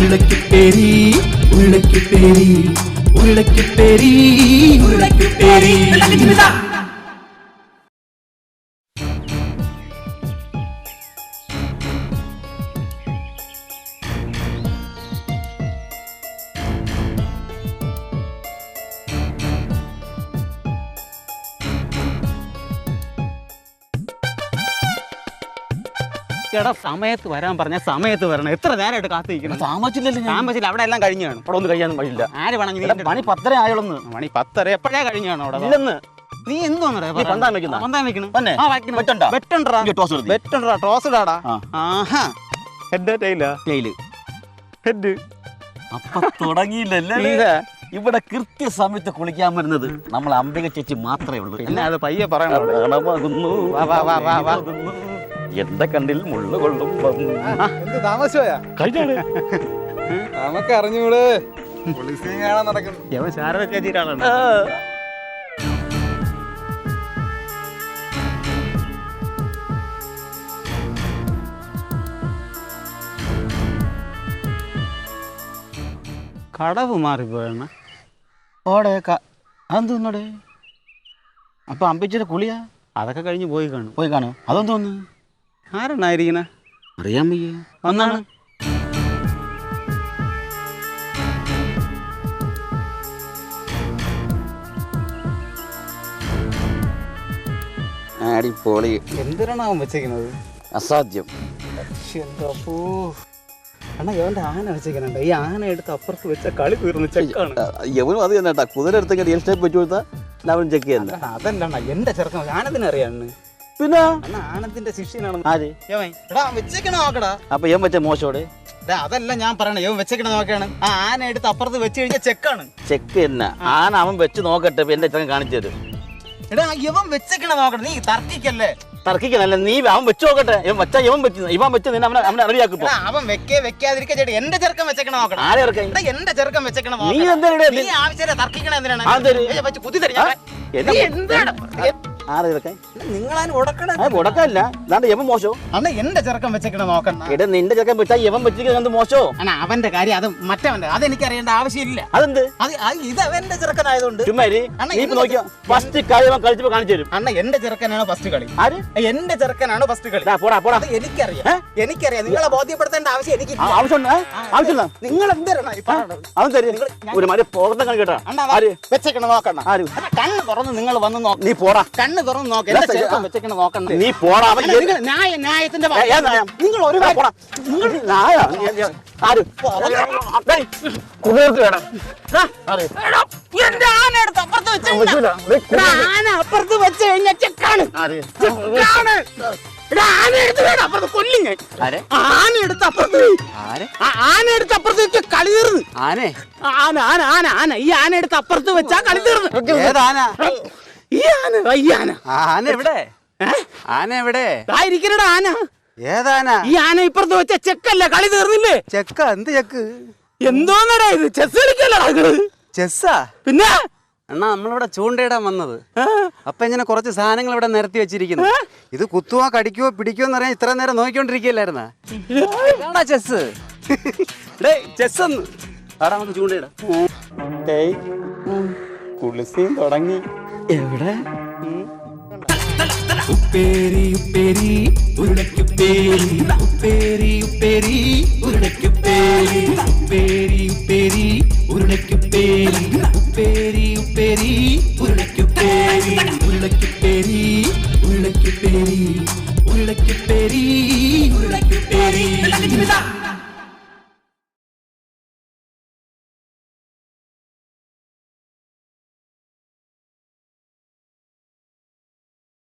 ഉരുളക്കുപ്പേരി ഉരുളക്കുപ്പേരി ഉരുളക്കുപ്പേരി ഉരുളക്കുപ്പേരി. എടാ സമയത്ത് വരാൻ പറഞ്ഞ സമയത്ത് വരണം. എത്ര നേരമായിട്ട് കാത്തിരിക്കണം. താമസിച്ചില്ല. അവിടെ എല്ലാം കഴിഞ്ഞാണ്. അവിടെ ഒന്നും കഴിയാൻ വഴിയില്ല. ആര് വേണം? മണി 10:30 ആയോളന്ന്. മണി 10:30 എപ്പോഴേ കഴിഞ്ഞാണ് അവിടെ. ഇല്ലെന്ന് നീ എന്തോന്നടാ ടോസ്ഡാടാ. ആഹാ ഹെഡ് ടൈലാ ടൈല് ഹെഡ്. അപ്പൊ തുടങ്ങിയില്ലല്ലേ? ഇവിടെ കൃത്യസമയത്ത് കുളിക്കാൻ വരുന്നത് നമ്മൾ അംബിക ചേച്ചി മാത്രമേ ഉള്ളൂ. പിന്നെ അത് പയ്യെ പറയണം. എന്റെ കണ്ടിൽ മുള്ളു കൊള്ളും. താമസിച്ചോയാ കഴിഞ്ഞാണ് നമുക്ക് അറിഞ്ഞൂടെ കാണാൻ നടക്കുന്നു. ശാരദ ചേച്ചിയിലാണ്. കടവ് മാറിപ്പോയണ ഓടെ അതെന്തോന്നോടെ? അപ്പൊ അമ്പിച്ചിയുടെ കുളിയാ അതൊക്കെ കഴിഞ്ഞ് പോയി കാണും. അതെന്തോന്ന്? ആരെണ്ണായിരിക്കണ അറിയാൻ വയ്യ. ഒന്നാണ് അടിപൊളി. എന്തിനാണ് അവൻ വെച്ചേക്കുന്നത്? അസാധ്യം. അണ്ണാ ഇവന്റെ ആന വെച്ചേക്കുന്നുണ്ട്. ഈ ആന എടുത്ത് അപ്പുറത്ത് വെച്ച കളി തീർന്ന് ചെക്കാണ്. യവനും അത് തന്നെ കേട്ടാ. കുതിര എടുത്തൊക്കെ റിയൽ എസ്റ്റേറ്റ് വെച്ച് കൊടുത്താൽ അവൻ ചെക്ക് ചെയ്യുന്നത്. അതല്ല എന്റെ ചെറുക്കൻ ആനത്തിന് അറിയാന്ന്. പിന്നെ അണ്ണാ ആനത്തിന്റെ ശിഷ്യനാണ്. ആര്? വെച്ചേക്കണ നോക്കടാ. അപ്പൊ ഇവൻ വെച്ച മോശോടെ? അതല്ല ഞാൻ പറയണേ. ഇവൻ വെച്ചേക്കണ നോക്കാണ്. ആ ആന എടുത്ത് അപ്പുറത്ത് വെച്ച് കഴിഞ്ഞാൽ ചെക്കാണ്. ചെക്ക് തന്നെ. ആന അവൻ വെച്ച് നോക്കട്ടെ. എന്റെ ചെറുക്കൻ കാണിച്ചു തരും. എടാ ഇവൻ വെച്ചേക്കണ നോക്കണം. നീ തർക്കിക്കല്ലേ? തർക്കിക്കാനല്ല. നീ അവൻ വെച്ച് നോക്കട്ടെ. ഇവൻ വെച്ച നിന്നെ അവനെ റെഡിയാക്കും. അവൻ വെക്കാതിരിക്കാ ചേട്ടി. എന്റെ ചെറുക്കൻ വെച്ചേക്കണ നോക്കണം. ആരെ ഇറക്കാൻ? എന്റെ ചെറുക്കൻ വെച്ചേക്കണ നീ എന്തിനാ ആവശ്യം തർക്കിക്കണ എന്തിനാണ്? കുത്തി തരും. നിങ്ങളാണ് ഉടക്കല്ല. അതാണ്ട് യവൻ മോശോ? അണ്ണ എന്റെ ചെറുക്കൻ വെച്ചേക്കണ നോക്കണം. എടാ നിന്റെ ചെറുക്കൻ വെച്ചാ യവൻ വെച്ചിരിക്കുന്നത് മോശോ? അണ്ണാ അവന്റെ കാര്യം അത് മറ്റവന്റെ. അതെനിക്ക് അറിയേണ്ട ആവശ്യമില്ല. അതെന്ത്? ഇത് അവന്റെ ചെറുക്കനായതുകൊണ്ട് നോക്കിയോ ഫസ്റ്റ് കളി കളിച്ചപ്പോ കാണിച്ചു തരും. അണ്ണ എന്റെ ചെറുക്കനാണ് ഫസ്റ്റ് കളി. ആര്? എന്റെ ചെറുക്കനാണ് ഫസ്റ്റ് കളി. അത് എനിക്കറിയാം. നിങ്ങളെ ബോധ്യപ്പെടുത്തേണ്ട ആവശ്യം എനിക്ക് ആവശ്യമില്ല. നിങ്ങൾ എന്തിനാണ് അവൻ തരും. ഒരു മതി പോകത്തെ കണി കേട്ടാ. വെച്ചേക്കണ നോക്കണം. കണ്ണ് തുറന്ന് നിങ്ങൾ വന്ന് നോക്കണം. നീ പോടാ. കണ്ണ് തുറന്ന് നോക്കണം. എന്റെ ചെറുക്കൻ വെച്ചേക്കണ നോക്കണം. നീ പോടാ. ന്യായത്തിന്റെ നിങ്ങൾ ഒരു എന്റെ ആന എടുത്ത് അപ്പുറത്ത് വെച്ച് ആന അപ്പുറത്ത് വെച്ച് കഴിഞ്ഞാൽ ചെക്കാണ്. ആന എടുത്ത് വേണം അപ്പുറത്ത് കൊല്ലും ഞാൻ. ആന എടുത്ത് അപ്പുറത്ത് വെച്ച് കളി തീർന്ന്. ആന ഈ ആന എടുത്ത് അപ്പുറത്ത് വെച്ചാ കളി തീർന്ന്. ഈ ആന എവിടെ? ആന എവിടെ? ഇരിക്കണ ആന. ഏതാന? ഈ ആന ഇപ്പുറത്ത് വെച്ച ചെക്കല്ലേ? കളി തീർന്നില്ലേ? ചെക്ക? എന്ത് ചെക്ക്? എന്തോന്നടാ ഇത്? ചെസ് കളിക്കല്ലോ. ചെസ്സാ? പിന്നെ അണ്ണാ നമ്മളിവിടെ ചൂണ്ടയിടാൻ വന്നത്. അപ്പൊ ഇങ്ങനെ കുറച്ച് സാധനങ്ങൾ ഇവിടെ നിരത്തി വെച്ചിരിക്കുന്നു. ഇത് കുത്തുവോ കടിക്കുവോ പിടിക്കുവോ എന്നറിയാൻ ഇത്ര നേരം നോക്കിക്കൊണ്ടിരിക്കുകയല്ലായിരുന്ന? ചെസ് ചെസ് ഒന്ന് ആടാ നമുക്ക് ചൂണ്ടയിടാം. കുളിസിയും തുടങ്ങി. എവിടെ? ഉപ്പേരി ഉപ്പേരി ഉരുളക്കുപ്പേരി ഉപ്പേരി ഉപ്പേരി ഉരുളക്കുപ്പേരി ഉപ്പേരി ഉപ്പേരി ഉരുളക്കുപ്പേരി ഉപ്പേരി ഉപ്പേരി ഉരുളക്കുപ്പേരി ഉരുളക്കുപ്പേരി ഉരുളക്കുപ്പേരി ഉരുളക്കുപ്പേരി ഉരുളക്കുപ്പേരി.